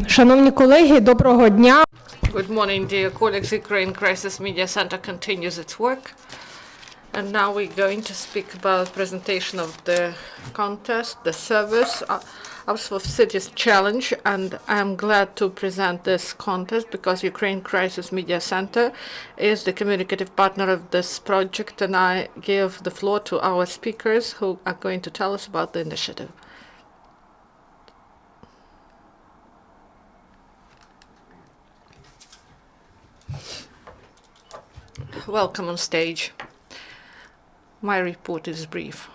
Шановні колеги, доброго дня. Good morning, dear colleagues. Ukraine Crisis Media Center continues its work. And now we're going to speak about presentation of the contest, the service, Apps4Cities challenge. And I'm glad to present this contest because Ukraine Crisis Media Center is the communicative partner of this project. And I give the floor to our speakers who are going to tell us about the initiative. Welcome on stage. My report is brief.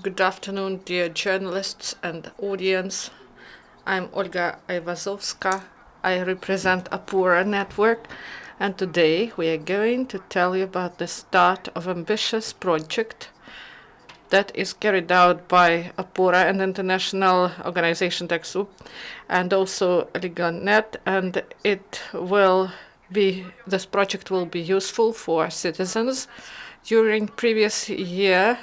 Good afternoon, dear journalists and audience. I'm Olga Aivazovska. I represent OPORA network, and today we are going to tell you about the start of ambitious project that is carried out by OPORA, an international organization, TechSoup, and also LigaNet, and this project will be useful for citizens. During previous year,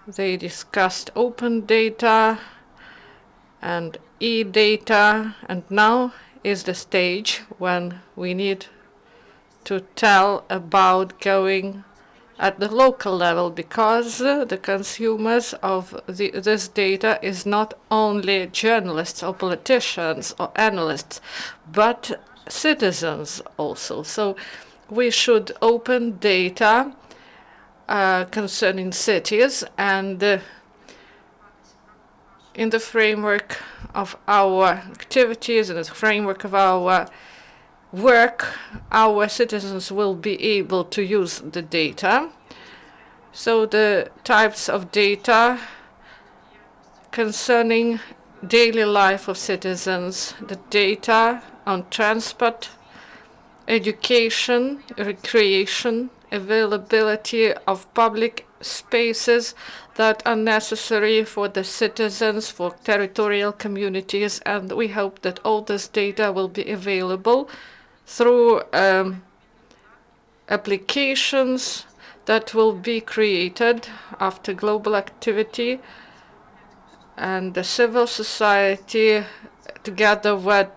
they discussed open data and e-data, and now is the stage when we need to tell about going at the local level, because the consumers of this data is not only journalists or politicians or analysts, but citizens also. So we should open data concerning cities, and in the framework of our activities, in the framework of our work, our citizens will be able to use the data. So the types of data concerning daily life of citizens, the data on transport, education, recreation, availability of public spaces that are necessary for the citizens, for territorial communities, and we hope that all this data will be available through applications that will be created after global activity, and the civil society, together with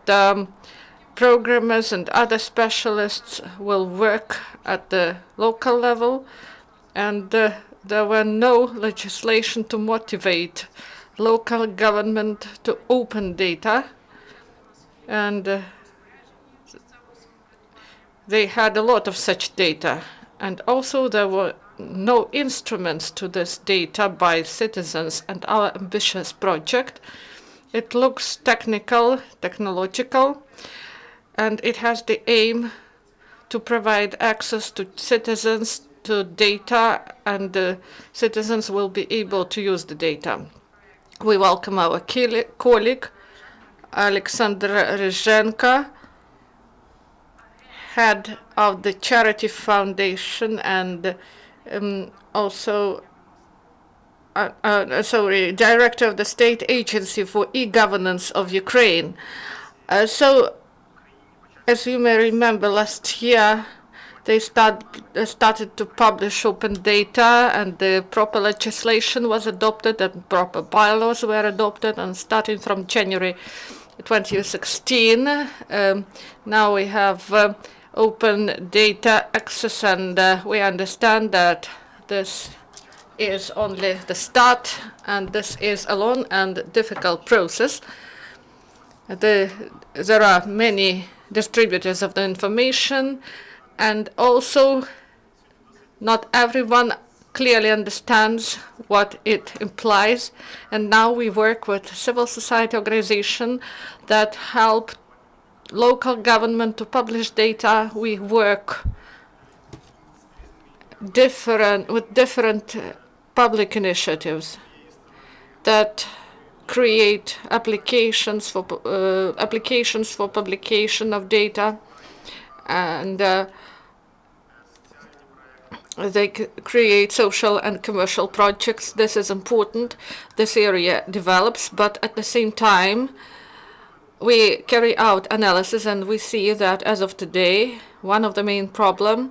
programmers and other specialists, will work at the local level. And there were no legislation to motivate local government to open data, and they had a lot of such data. And also there were no instruments to this data by citizens, and our ambitious project, it looks technical, technological, and it has the aim to provide access to citizens to data, and the citizens will be able to use the data. We welcome our colleague, Oleksandr Ryzhenko, head of the charity foundation, and also director of the state agency for e-governance of Ukraine. So as you may remember, last year they started to publish open data, and the proper legislation was adopted and proper bylaws were adopted, and starting from January 2016, now we have open data access, and we understand that this is only the start, and this is a long and difficult process. There are many distributors of the information, and also not everyone clearly understands what it implies. And now we work with civil society organizations that help local government to publish data. We work with different public initiatives that create applications for publication of data, and they create social and commercial projects. This is important. This area develops, but at the same time, we carry out analysis, and we see that as of today, one of the main problems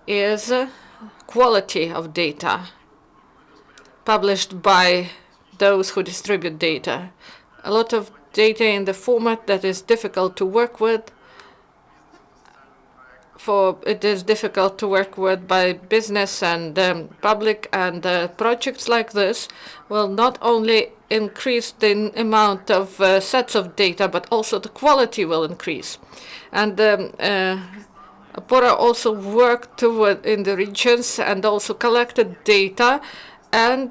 is quality of data published by those who distribute data. A lot of data in the format that is difficult to work with. It is difficult to work with by business and public, and projects like this will not only increase the amount of sets of data, but also the quality will increase. And OPORA also worked in the regions and also collected data and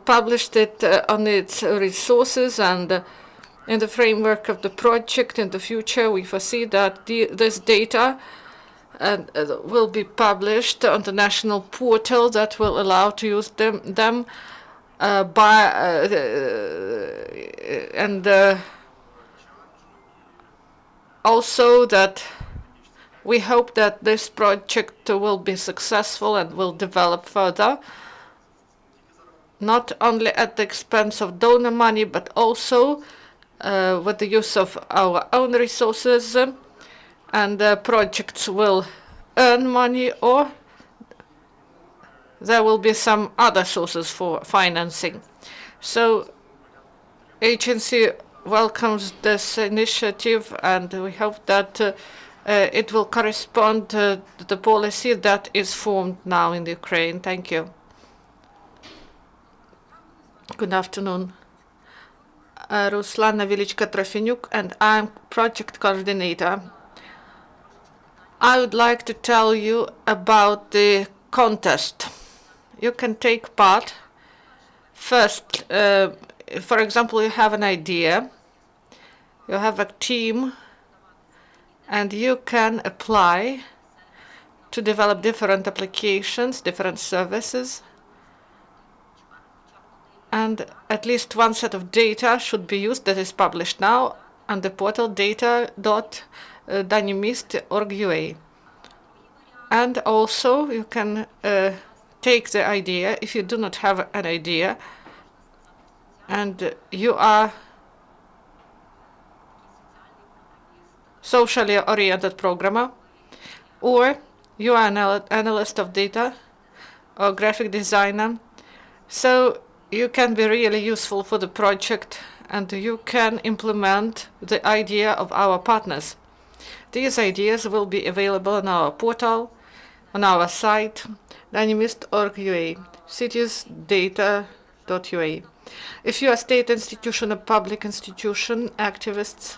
published it on its resources. And in the framework of the project in the future, we foresee that this data will be published on the national portal that will allow to use them also that we hope that this project will be successful and will develop further, not only at the expense of donor money, but also with the use of our own resources, and projects will earn money, or there will be some other sources for financing. So agency welcomes this initiative, and we hope that it will correspond to the policy that is formed now in the Ukraine. Thank you. Good afternoon. Ruslana Velychko-Tryfoniuk, and I'm project coordinator. I would like to tell you about the contest. You can take part. First, for example, you have an idea, you have a team, and you can apply to develop different applications, different services. And at least one set of data should be used that is published now on the portal data.dynamist.org.ua. And also you can take the idea, if you do not have an idea and you are socially oriented programmer, or you are an analyst of data or graphic designer, so you can be really useful for the project and you can implement the idea of our partners. These ideas will be available on our portal, on our site, dynamist.org.ua, citiesdata.ua. If you are a state institution or public institution, activists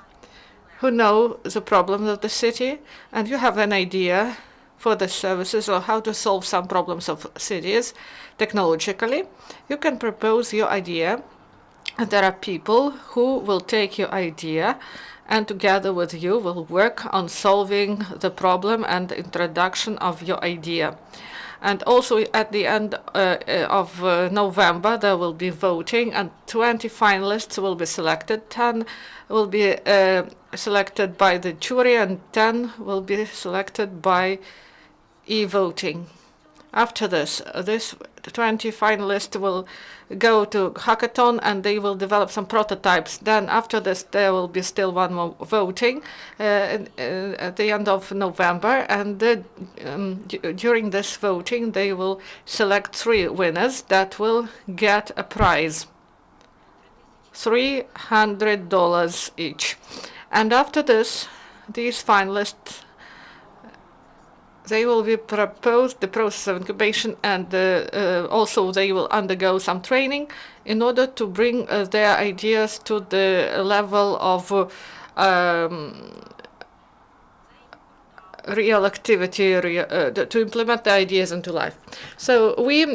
who know the problems of the city, and you have an idea for the services or how to solve some problems of cities technologically, you can propose your idea. And there are people who will take your idea and together with you will work on solving the problem and the introduction of your idea. And also at the end of November, there will be voting and 20 finalists will be selected. 10 will be selected by the jury and 10 will be selected by e-voting. After this, 20 finalists will go to hackathon and they will develop some prototypes. Then after this, there will be still one more voting at the end of November. And during this voting, they will select 3 winners that will get a prize, $300 each. And after this, these finalists, they will be proposed the process of incubation, and also they will undergo some training in order to bring their ideas to the level of real activity, to implement the ideas into life. So we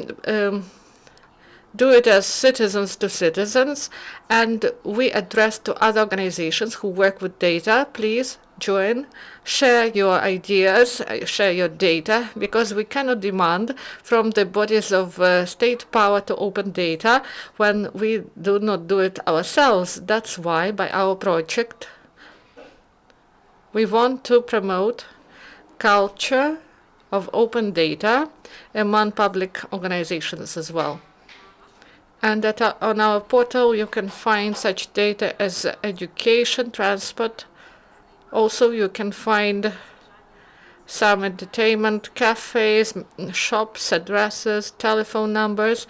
do it as citizens to citizens, and we address to other organizations who work with data. Please join, share your ideas, share your data, because we cannot demand from the bodies of state power to open data when we do not do it ourselves. That's why by our project we want to promote culture of open data among public organizations as well. And on our portal you can find such data as education, transport. Also, you can find some entertainment, cafes, shops, addresses, telephone numbers.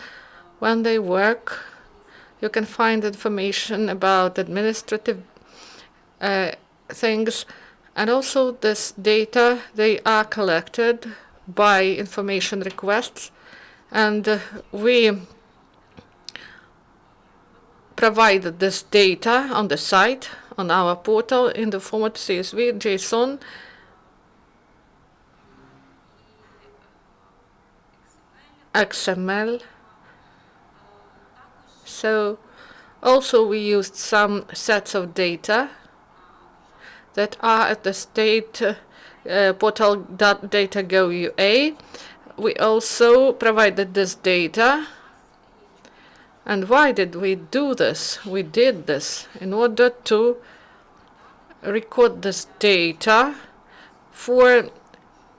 When they work, You can find information about administrative things, and also this data, they are collected by information requests, and we provided this data on the site, on our portal, in the format CSV, JSON, XML. So also we used some sets of data that are at the state portal.data.gov.ua. We also provided this data. And why did we do this? We did this in order to record this data for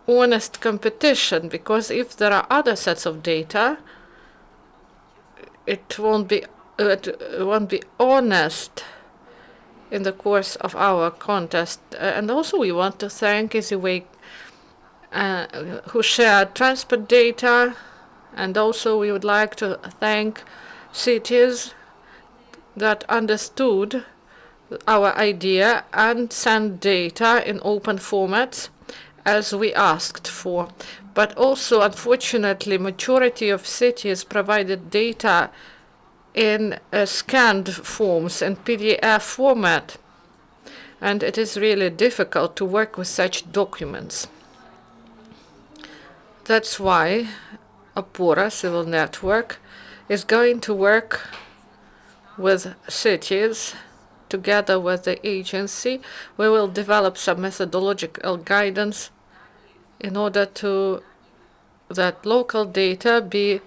honest competition, because if there are other sets of data, it won't be honest in the course of our contest. And also we want to thank EasyWay who shared transport data, and also we would like to thank cities that understood our idea and sent data in open formats as we asked for. But also, unfortunately, majority of cities provided data in scanned forms in PDF format, and it is really difficult to work with such documents. That's why OPORA Civil Network is going to work with cities together with the agency. We will develop some methodological guidance in order to that local data be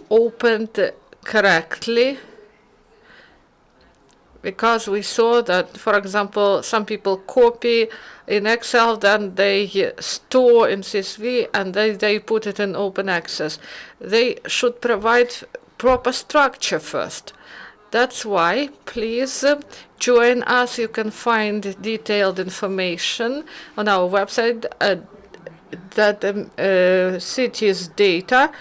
opened correctly, because we saw that, for example, some people copy in Excel, then they store in CSV, and they put it in open access. They should provide proper structure first. That's why, please join us. You can find detailed information on our website that cities data.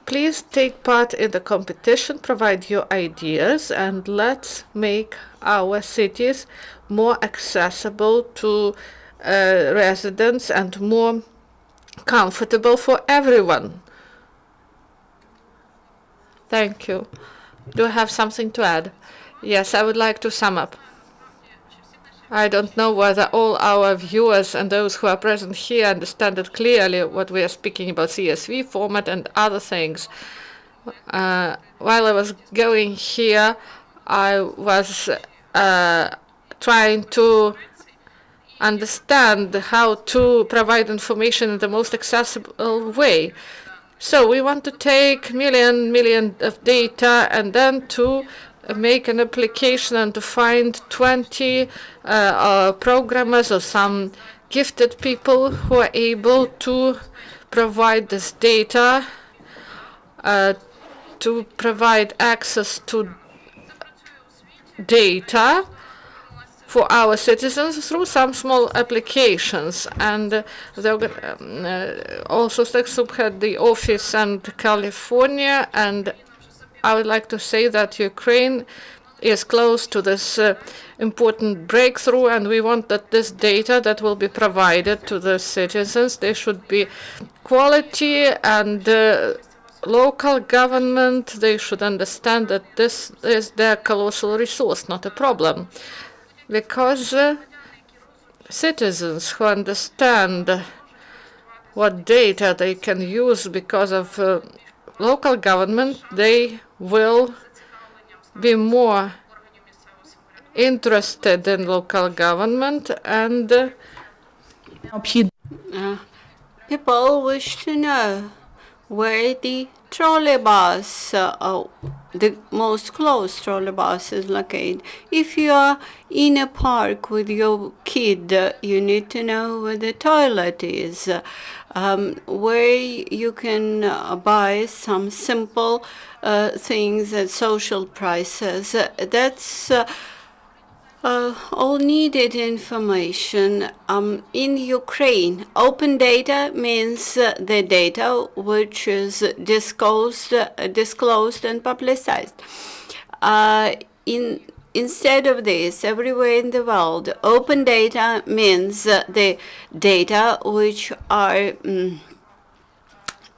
Please take part in the competition, provide your ideas, and let's make our cities more accessible to residents and more comfortable for everyone. Thank you. Do you have something to add? Yes, I would like to sum up. I don't know whether all our viewers and those who are present here understand it clearly what we are speaking about, CSV format and other things. While I was going here, I was trying to understand how to provide information in the most accessible way. So we want to take million of data and then to make an application and to find 20 programmers or some gifted people who are able to provide this data, to provide access to data for our citizens through some small applications. And also Stexup had the office in California, and I would like to say that Ukraine is close to this important breakthrough, and we want that this data that will be provided to the citizens, they should be quality, and local government, they should understand that this is their colossal resource, not a problem. Because citizens who understand what data they can use because of local government, they will be more interested in local government, and people wish to know where the trolley bus, the most close trolley bus is located. If you are in a park with your kid, you need to know where the toilet is, where you can buy some simple things at social prices. That's all needed information. In Ukraine, open data means the data which is disclosed and publicized. Instead of this, everywhere in the world, open data means the data which are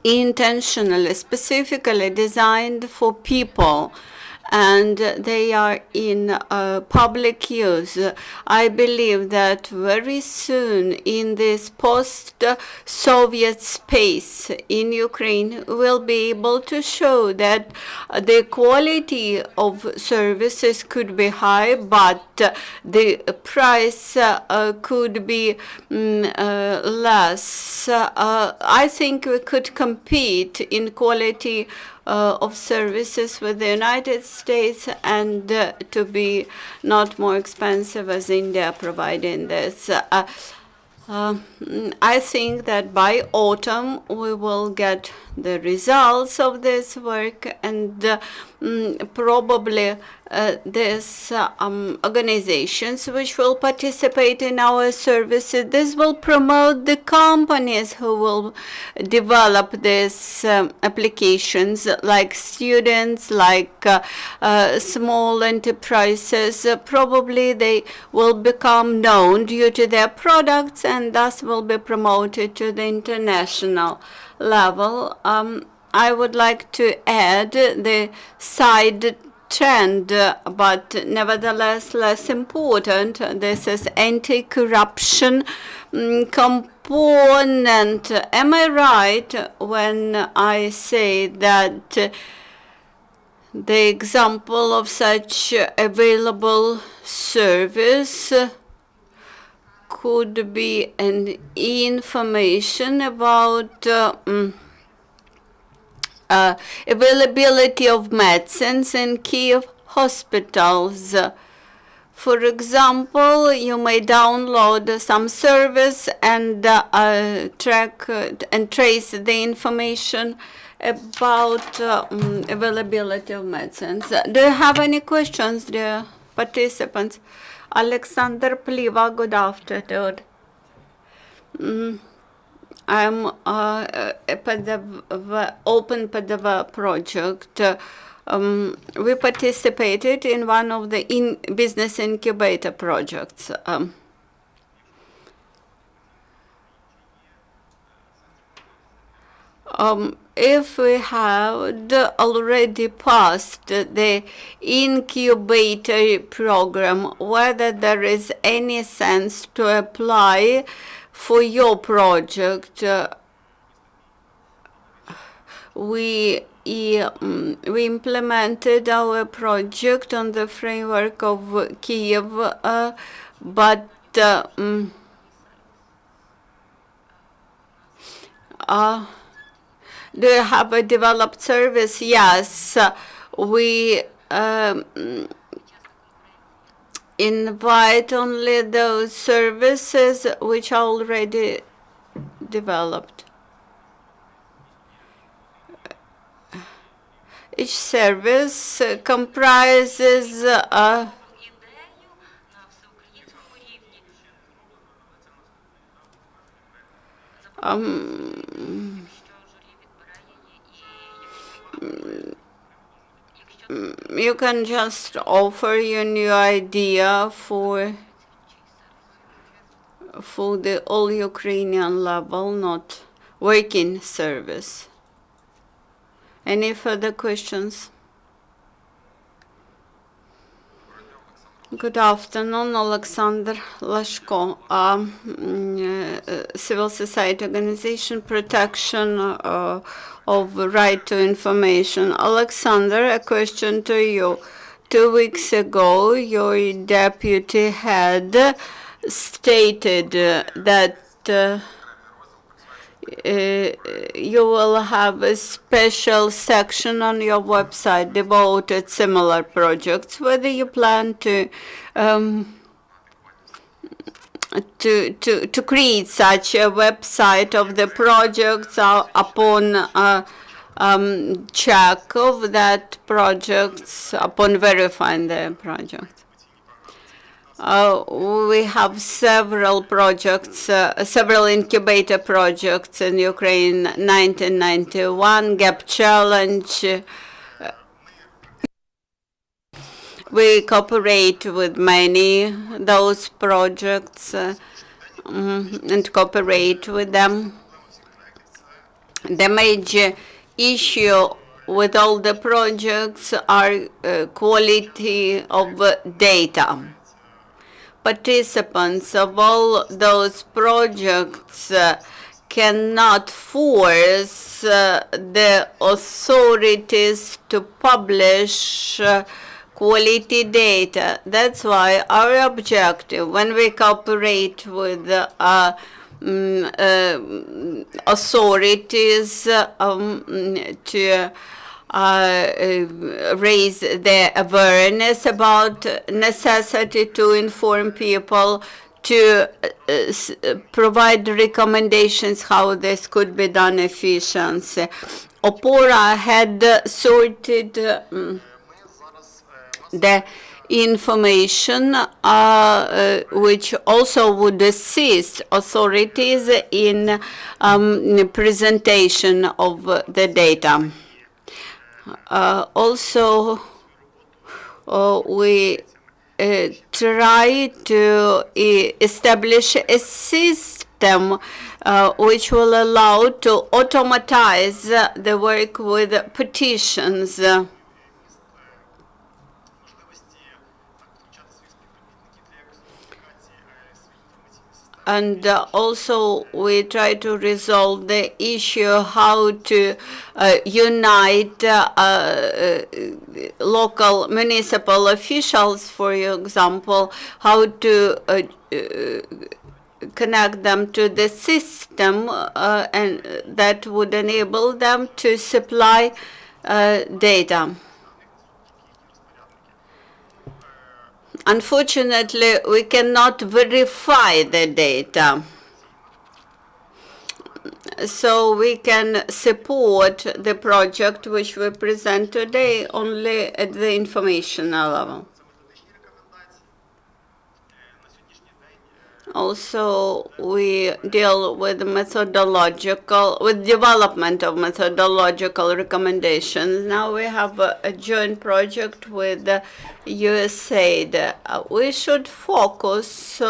intentionally, specifically designed for people, and they are in public use. I believe that very soon in this post-Soviet space in Ukraine, we'll be able to show that the quality of services could be high, but the price could be less. I think we could compete in quality of services with the United States and to be not more expensive as India providing this. I think that by autumn we will get the results of this work, and probably these organizations which will participate in our services, this will promote the companies who will develop these applications, like students, like small enterprises. Probably they will become known due to their products and thus will be promoted to the international level. I would like to add the side trend, but nevertheless less important. This is anti-corruption component. Am I right when I say that the example of such available service could be an information about availability of medicines in Kiev hospitals? For example, you may download some service and track and trace the information about availability of medicines. Do you have any questions, dear participants? Oleksandr, Pliva, good afternoon. I'm a Open PDV project. We participated in one of the business incubator projects. If we had already passed the incubator program, whether there is any sense to apply for your project. We implemented our project on the framework of Kiev, but do you have a developed service? Yes, we invite only those services which are already developed. Each service comprises you can just offer your new idea for the all Ukrainian level, not working service. Any further questions? Good afternoon, Oleksandr Lashko, civil society organization, protection of right to information. Oleksandr, a question to you. 2 weeks ago, your deputy head stated that you will have a special section on your website devoted similar projects. Whether you plan to create such a website of the projects upon check of that projects, upon verifying the project. We have several projects, several incubator projects in Ukraine, 1991, Gap Challenge, We cooperate with many those projects and cooperate with them. The major issue with all the projects are quality of data. Participants of all those projects cannot force the authorities to publish quality data. That's why our objective when we cooperate with authorities to raise their awareness about necessity to inform people, to provide recommendations how this could be done efficiently. OPORA had sorted the information which also would assist authorities in presentation of the data. Also, we try to establish a system which will allow to automatize the work with petitions. And also we try to resolve the issue how to unite local municipal officials, for example, how to connect them to the system and that would enable them to supply data. Unfortunately, we cannot verify the data. So we can support the project which we present today only at the informational level. Also, we deal with development of methodological recommendations. Now we have a joint project with USAID. We should focus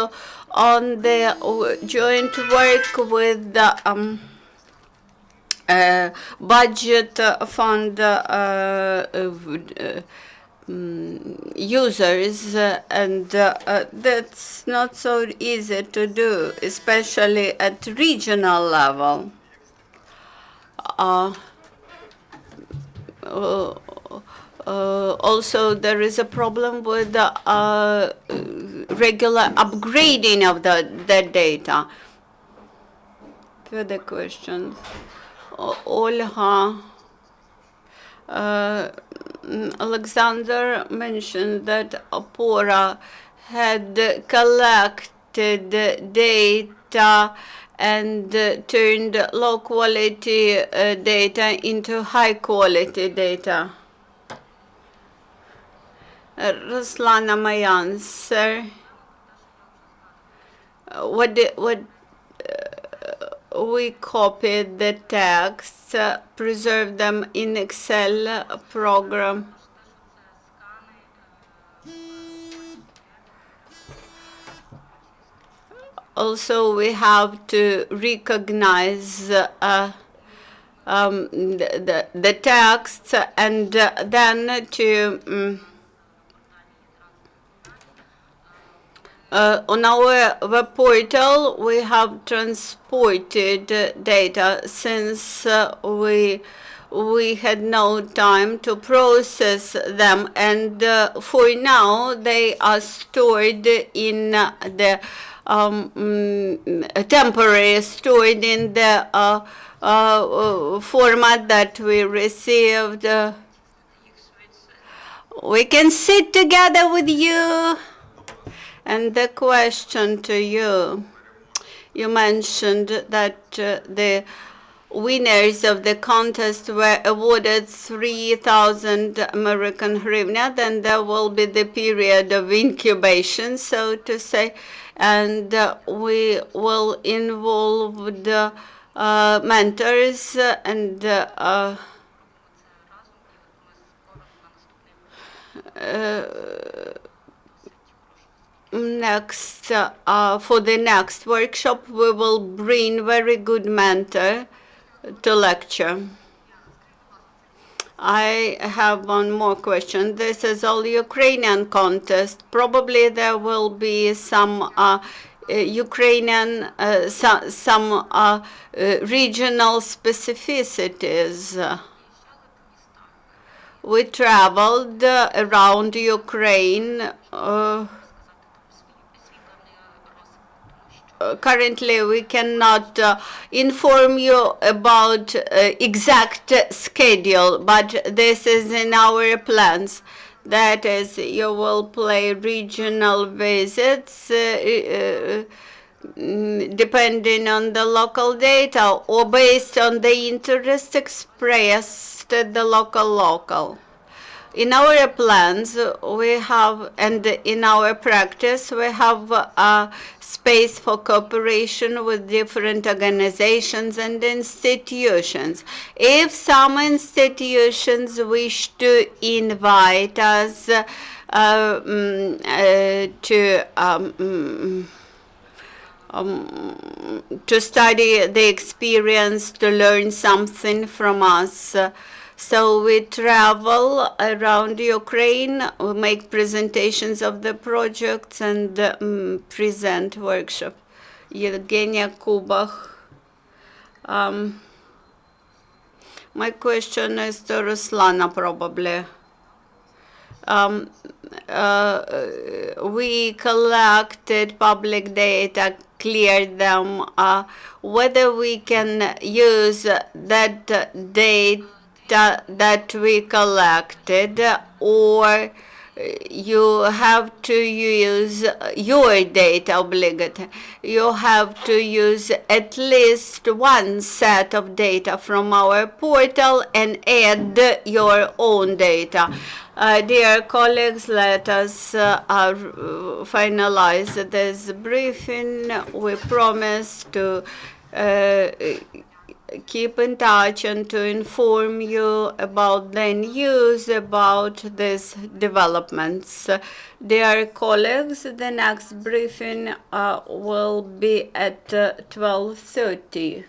on the joint work with the budget fund users, and that's not so easy to do, especially at regional level. Also, there is a problem with the regular upgrading of the data. Further questions? Olga. Oleksandr mentioned that OPORA had collected data and turned low-quality data into high-quality data. Ruslana, my answer. We copied the texts, preserved them in Excel program. Also, we have to recognize the texts and then to on our web portal, we have transported data since we had no time to process them, and for now they are stored in the temporary stored in the format that we received. We can sit together with you. And the question to you, you mentioned that the winners of the contest were awarded 3,000 American hryvnia, then there will be the period of incubation, so to say, and we will involve the mentors and for the next workshop, we will bring very good mentor to lecture. I have one more question. This is all Ukrainian contest. Probably there will be some Ukrainian, some regional specificities. We traveled around Ukraine. Currently, we cannot inform you about exact schedule, but this is in our plans. That is, you will play regional visits depending on the local data or based on the interest expressed at the local. In our plans, we have, and in our practice, we have a space for cooperation with different organizations and institutions. If some institutions wish to invite us to study the experience, to learn something from us. So we travel around Ukraine, we make presentations of the projects and present workshop. Evgenia Kubach. My question is to Ruslana probably. We collected public data, cleared them, whether we can use that data that we collected, or you have to use your data obligatory. You have to use at least one set of data from our portal and add your own data. Dear colleagues, let us finalize this briefing. We promise to keep in touch and to inform you about the news about these developments. Dear colleagues, the next briefing will be at 12:30.